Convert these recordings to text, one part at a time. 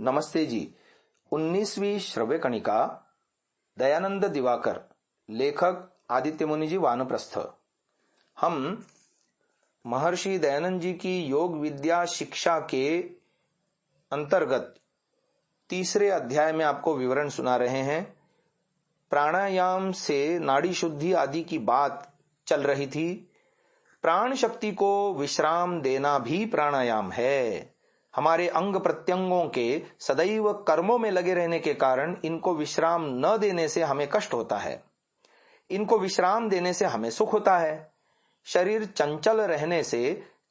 नमस्ते जी। 19वीं श्रव्य कणिका, दयानंद दिवाकर, लेखक आदित्य मुनि जी, वानप्रस्थ। हम महर्षि दयानंद जी की योग विद्या शिक्षा के अंतर्गत तीसरे अध्याय में आपको विवरण सुना रहे हैं। प्राणायाम से नाड़ी शुद्धि आदि की बात चल रही थी। प्राण शक्ति को विश्राम देना भी प्राणायाम है। हमारे अंग प्रत्यंगों के सदैव कर्मों में लगे रहने के कारण इनको विश्राम न देने से हमें कष्ट होता है, इनको विश्राम देने से हमें सुख होता है। शरीर चंचल रहने से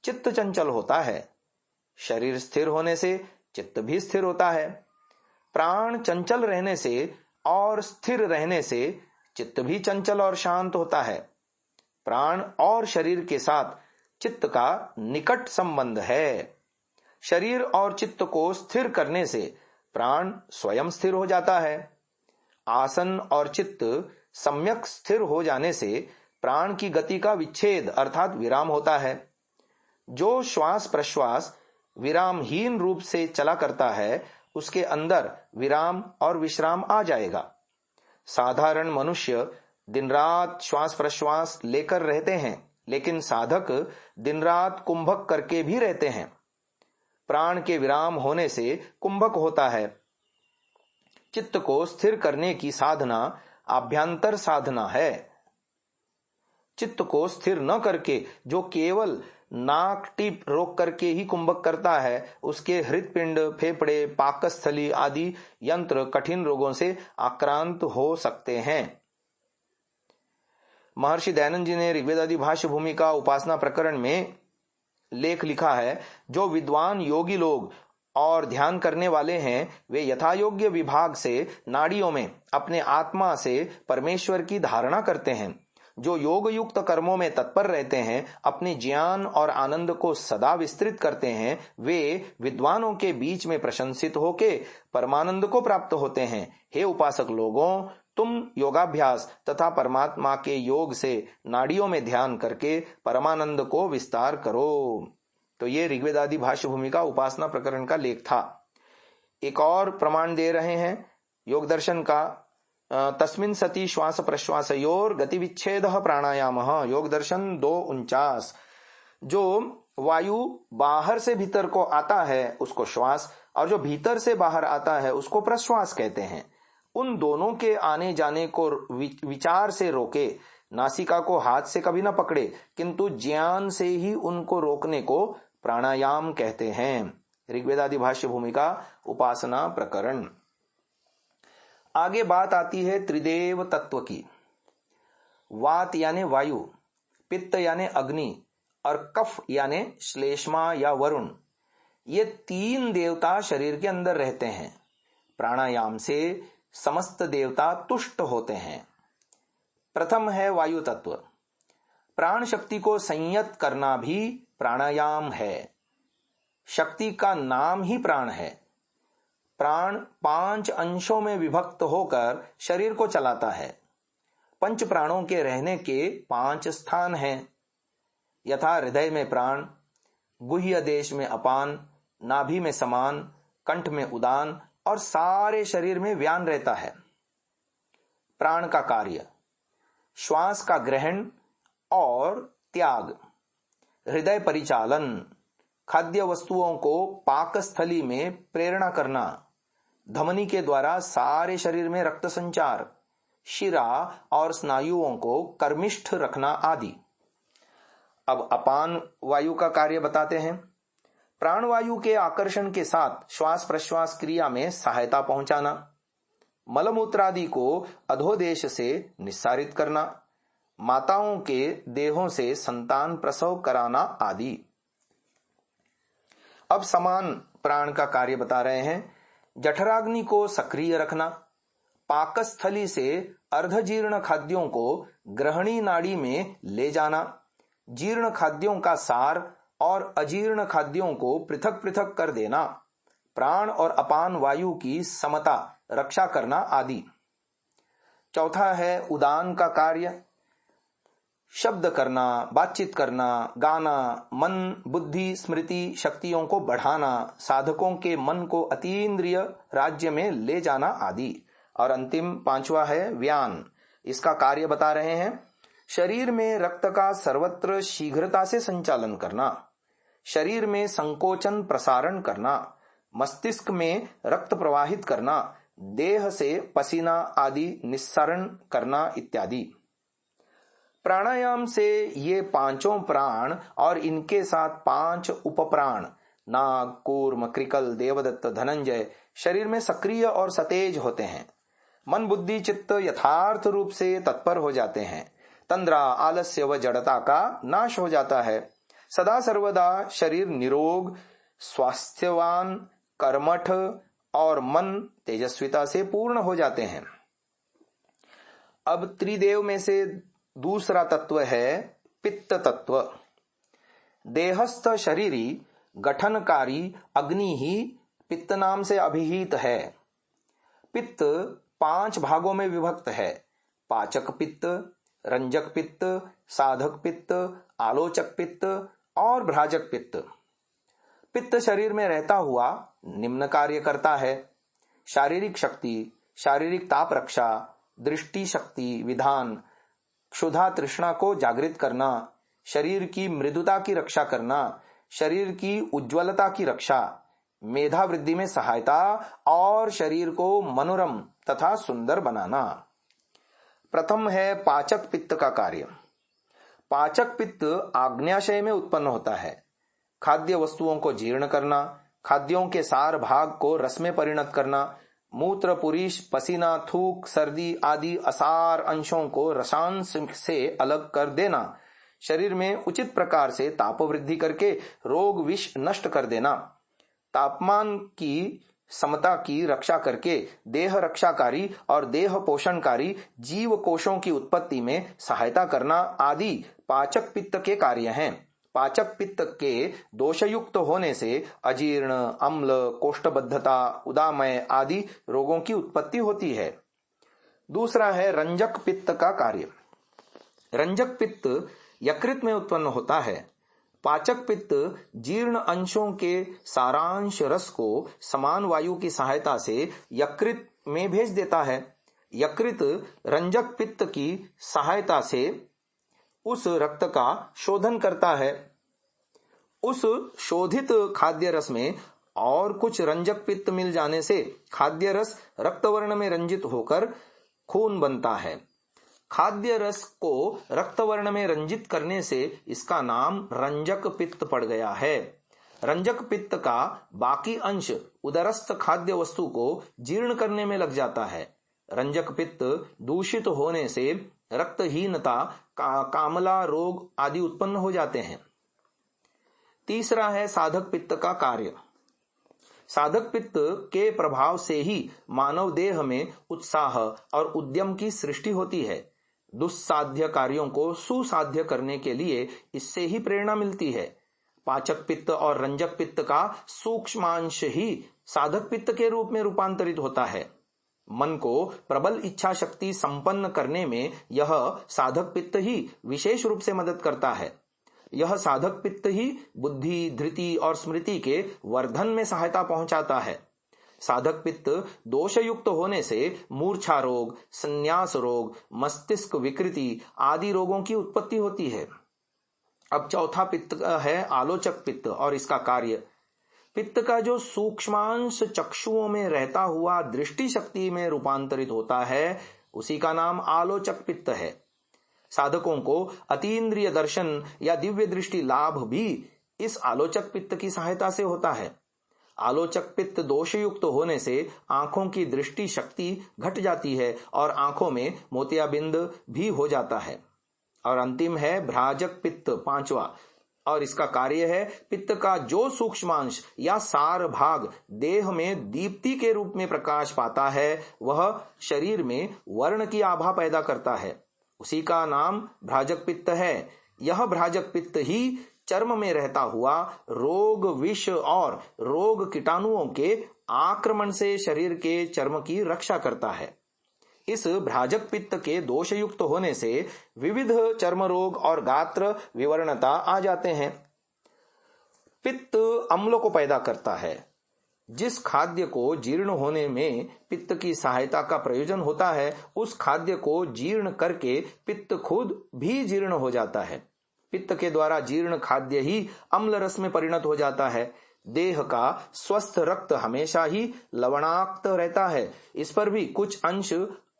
चित्त चंचल होता है, शरीर स्थिर होने से चित्त भी स्थिर होता है। प्राण चंचल रहने से और स्थिर रहने से चित्त भी चंचल और शांत होता है। प्राण और शरीर के साथ चित्त का निकट संबंध है। शरीर और चित्त को स्थिर करने से प्राण स्वयं स्थिर हो जाता है। आसन और चित्त सम्यक स्थिर हो जाने से प्राण की गति का विच्छेद अर्थात विराम होता है। जो श्वास प्रश्वास विरामहीन रूप से चला करता है, उसके अंदर विराम और विश्राम आ जाएगा। साधारण मनुष्य दिन रात श्वास प्रश्वास लेकर रहते हैं, लेकिन साधक दिन रात कुंभक करके भी रहते हैं। प्राण के विराम होने से कुंभक होता है। चित्त को स्थिर करने की साधना आभ्यंतर साधना है। चित्त को स्थिर न करके जो केवल नाक टिप रोक करके ही कुंभक करता है, उसके हृदपिंड, फेफड़े, पाकस्थली आदि यंत्र कठिन रोगों से आक्रांत हो सकते हैं। महर्षि दयानंद जी ने ऋग्वेद आदि भाष्य भूमिका उपासना प्रकरण में लेख लिखा है। जो विद्वान योगी लोग और ध्यान करने वाले हैं, वे यथायोग्य विभाग से नाड़ियों में अपने आत्मा से परमेश्वर की धारणा करते हैं। जो योग युक्त कर्मों में तत्पर रहते हैं, अपने ज्ञान और आनंद को सदा विस्तृत करते हैं, वे विद्वानों के बीच में प्रशंसित होके परमानंद को प्राप्त होते हैं। हे उपासक लोगों, तुम योगाभ्यास तथा परमात्मा के योग से नाड़ियों में ध्यान करके परमानंद को विस्तार करो। तो ये ऋग्वेद आदि भाष्य भूमिका उपासना प्रकरण का लेख था। एक और प्रमाण दे रहे हैं योग दर्शन का। तस्मिन् सति श्वास प्रश्वासयोर गति विच्छेद प्राणायाम, योग दर्शन 2:49। जो वायु बाहर से भीतर को आता है उसको श्वास, और जो भीतर से बाहर आता है उसको प्रश्वास कहते हैं। उन दोनों के आने जाने को विचार से रोके, नासिका को हाथ से कभी ना पकड़े, किंतु ज्ञान से ही उनको रोकने को प्राणायाम कहते हैं। ऋग्वेद आदि भाष्य भूमिका उपासना प्रकरण। आगे बात आती है त्रिदेव तत्व की। वात यानी वायु, पित्त यानी अग्नि और कफ यानी श्लेष्मा या वरुण। ये तीन देवता शरीर के अंदर रहते हैं। प्राणायाम से समस्त देवता तुष्ट होते हैं। प्रथम है वायु तत्व। प्राण शक्ति को संयत करना भी प्राणायाम है। शक्ति का नाम ही प्राण है। प्राण 5 अंशों में विभक्त होकर शरीर को चलाता है। पंच प्राणों के रहने के 5 स्थान हैं, यथा हृदय में प्राण, गुह्य देश में अपान, नाभि में समान, कंठ में उदान और सारे शरीर में व्यान रहता है। प्राण का कार्य श्वास का ग्रहण और त्याग, हृदय परिचालन, खाद्य वस्तुओं को पाकस्थली में प्रेरणा करना, धमनी के द्वारा सारे शरीर में रक्त संचार, शिरा और स्नायुओं को कर्मिष्ठ रखना आदि। अब अपान वायु का कार्य बताते हैं। प्राणवायु के आकर्षण के साथ श्वास प्रश्वास क्रिया में सहायता पहुंचाना, मलमूत्रादि को अधोदेश से निस्सारित करना, माताओं के देहों से संतान प्रसव कराना आदि। अब समान प्राण का कार्य बता रहे हैं। जठराग्नि को सक्रिय रखना, पाकस्थली से अर्धजीर्ण खाद्यों को ग्रहणी नाड़ी में ले जाना, जीर्ण खाद्यों का सार और अजीर्ण खाद्यों को पृथक पृथक कर देना, प्राण और अपान वायु की समता रक्षा करना आदि। चौथा है उदान का कार्य। शब्द करना, बातचीत करना, गाना, मन, बुद्धि, स्मृति शक्तियों को बढ़ाना, साधकों के मन को अतीन्द्रिय राज्य में ले जाना आदि। और अंतिम पांचवा है व्यान। इसका कार्य बता रहे हैं। शरीर में रक्त का सर्वत्र शीघ्रता से संचालन करना, शरीर में संकोचन प्रसारण करना, मस्तिष्क में रक्त प्रवाहित करना, देह से पसीना आदि निस्सरण करना इत्यादि। प्राणायाम से ये पांचों प्राण और इनके साथ 5 उपप्राण नाग, कूर्म, कृकल, देवदत्त, धनंजय शरीर में सक्रिय और सतेज होते हैं। मन, बुद्धि, चित्त यथार्थ रूप से तत्पर हो जाते हैं। तंद्रा, आलस्य व जड़ता का नाश हो जाता है। सदा सर्वदा शरीर निरोग, स्वास्थ्यवान, कर्मठ और मन तेजस्विता से पूर्ण हो जाते हैं। अब त्रिदेव में से दूसरा तत्व है पित्त तत्व। देहस्थ शरीरी गठनकारी अग्नि ही पित्त नाम से अभिहित है। पित्त 5 भागों में विभक्त है। पाचक पित्त, रंजक पित्त, साधक पित्त, आलोचक पित्त और भ्राजक पित्त। पित्त शरीर में रहता हुआ निम्न कार्य करता है: शारीरिक शक्ति, शारीरिक ताप रक्षा, दृष्टि शक्ति विधान, क्षुधा तृष्णा को जागृत करना, शरीर की मृदुता की रक्षा करना, शरीर की उज्ज्वलता की रक्षा, मेधा वृद्धि में सहायता और शरीर को मनोरम तथा सुंदर बनाना। प्रथम है पाचक पित्त का कार्य। पाचक पित्त आग्न्याशय में उत्पन्न होता है। खाद्य वस्तुओं को जीर्ण करना, खाद्यों के सार भाग को रस में परिणत करना, मूत्र, पुरीश, पसीना, थूक, सर्दी आदि असार अंशों को रसांश से अलग कर देना, शरीर में उचित प्रकार से ताप वृद्धि करके रोग विष नष्ट कर देना, तापमान की समता की रक्षा करके देह रक्षाकारी और देह पोषणकारी जीव कोशों की उत्पत्ति में सहायता करना आदि पाचक पित्त के कार्य हैं। पाचक पित्त के दोषयुक्त होने से अजीर्ण, अम्ल, कोष्ठबद्धता, उदामय आदि रोगों की उत्पत्ति होती है। दूसरा है रंजक पित्त का कार्य। रंजक पित्त यकृत में उत्पन्न होता है। पाचक पित्त जीर्ण अंशों के सारांश रस को समान वायु की सहायता से यकृत में भेज देता है। यकृत रंजक पित्त की सहायता से उस रक्त का शोधन करता है। उस शोधित खाद्य रस में और कुछ रंजक पित्त मिल जाने से खाद्य रस रक्तवर्ण में रंजित होकर खून बनता है। खाद्य रस को रक्तवर्ण में रंजित करने से इसका नाम रंजक पित्त पड़ गया है। रंजक पित्त का बाकी अंश उदरस्थ खाद्य वस्तु को जीर्ण करने में लग जाता है। रंजक पित्त दूषित होने से रक्तहीनता, कामला रोग आदि उत्पन्न हो जाते हैं। तीसरा है साधक पित्त का कार्य। साधक पित्त के प्रभाव से ही मानव देह में उत्साह और उद्यम की सृष्टि होती है। दुस्साध्य कार्यों को सुसाध्य करने के लिए इससे ही प्रेरणा मिलती है। पाचक पित्त और रंजक पित्त का सूक्ष्मांश ही साधक पित्त के रूप में रूपांतरित होता है। मन को प्रबल इच्छा शक्ति संपन्न करने में यह साधक पित्त ही विशेष रूप से मदद करता है। यह साधक पित्त ही बुद्धि, धृति और स्मृति के वर्धन में सहायता पहुंचाता है। साधक पित्त दोषयुक्त होने से मूर्छा रोग, संन्यास रोग, मस्तिष्क विकृति आदि रोगों की उत्पत्ति होती है। अब चौथा पित्त है आलोचक पित्त और इसका कार्य। पित्त का जो सूक्ष्मांश चक्षुओं में रहता हुआ दृष्टि शक्ति में रूपांतरित होता है उसी का नाम आलोचक पित्त है। साधकों को अतीन्द्रिय दर्शन या दिव्य दृष्टि लाभ भी इस आलोचक पित्त की सहायता से होता है। आलोचक पित्त दोषयुक्त होने से आंखों की दृष्टि शक्ति घट जाती है और आंखों में मोतियाबिंद भी हो जाता है। और अंतिम है भ्राजक पित्त, पांचवा, और इसका कार्य है पित्त का जो सूक्ष्मांश या सार भाग देह में दीप्ति के रूप में प्रकाश पाता है वह शरीर में वर्ण की आभा पैदा करता है, उसी का नाम भ्राजक पित्त है। यह भ्राजक पित्त ही चर्म में रहता हुआ रोग, विष और रोग कीटाणुओं के आक्रमण से शरीर के चर्म की रक्षा करता है। इस भ्राजक पित्त के दोषयुक्त होने से विविध चर्म रोग और गात्र विवरणता आ जाते हैं। पित्त अम्ल को पैदा करता है। जिस खाद्य को जीर्ण होने में पित्त की सहायता का प्रयोजन होता है, उस खाद्य को जीर्ण करके पित्त खुद भी जीर्ण हो जाता है। पित्त के द्वारा जीर्ण खाद्य ही अम्ल रस में परिणत हो जाता है। देह का स्वस्थ रक्त हमेशा ही लवणाक्त रहता है, इस पर भी कुछ अंश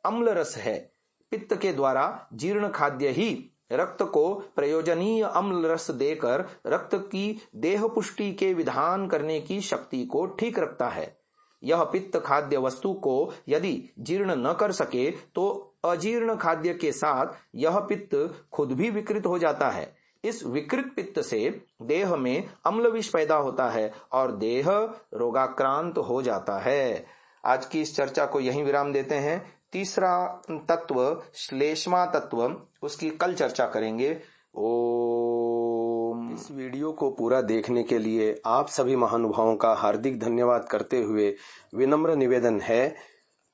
अम्ल रस है। पित्त के द्वारा जीर्ण खाद्य ही रक्त को प्रयोजनीय अम्ल रस देकर रक्त की देह पुष्टि के विधान करने की शक्ति को ठीक रखता है। यह पित्त खाद्य वस्तु को यदि जीर्ण न कर सके तो अजीर्ण खाद्य के साथ यह पित्त खुद भी विकृत हो जाता है। इस विकृत पित्त से देह में अम्ल विष पैदा होता है और देह रोगाक्रांत हो जाता है। आज की इस चर्चा को यहीं विराम देते हैं। तीसरा तत्व श्लेष्मा तत्व, उसकी कल चर्चा करेंगे। ओम। इस वीडियो को पूरा देखने के लिए आप सभी महानुभावों का हार्दिक धन्यवाद करते हुए विनम्र निवेदन है,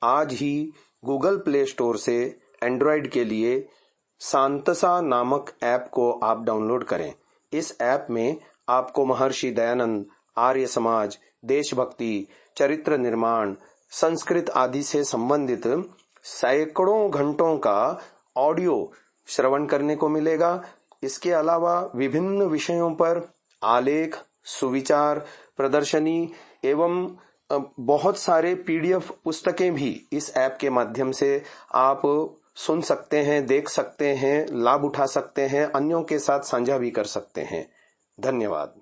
आज ही गूगल प्ले स्टोर से एंड्रॉयड के लिए सांतसा नामक ऐप को आप डाउनलोड करें। इस ऐप में आपको महर्षि दयानंद, आर्य समाज, देशभक्ति, चरित्र निर्माण, संस्कृत आदि से संबंधित सैकड़ों घंटों का ऑडियो श्रवण करने को मिलेगा। इसके अलावा विभिन्न विषयों पर आलेख, सुविचार, प्रदर्शनी एवं बहुत सारे PDF पुस्तकें भी इस ऐप के माध्यम से आप सुन सकते हैं, देख सकते हैं, लाभ उठा सकते हैं, अन्यों के साथ साझा भी कर सकते हैं। धन्यवाद।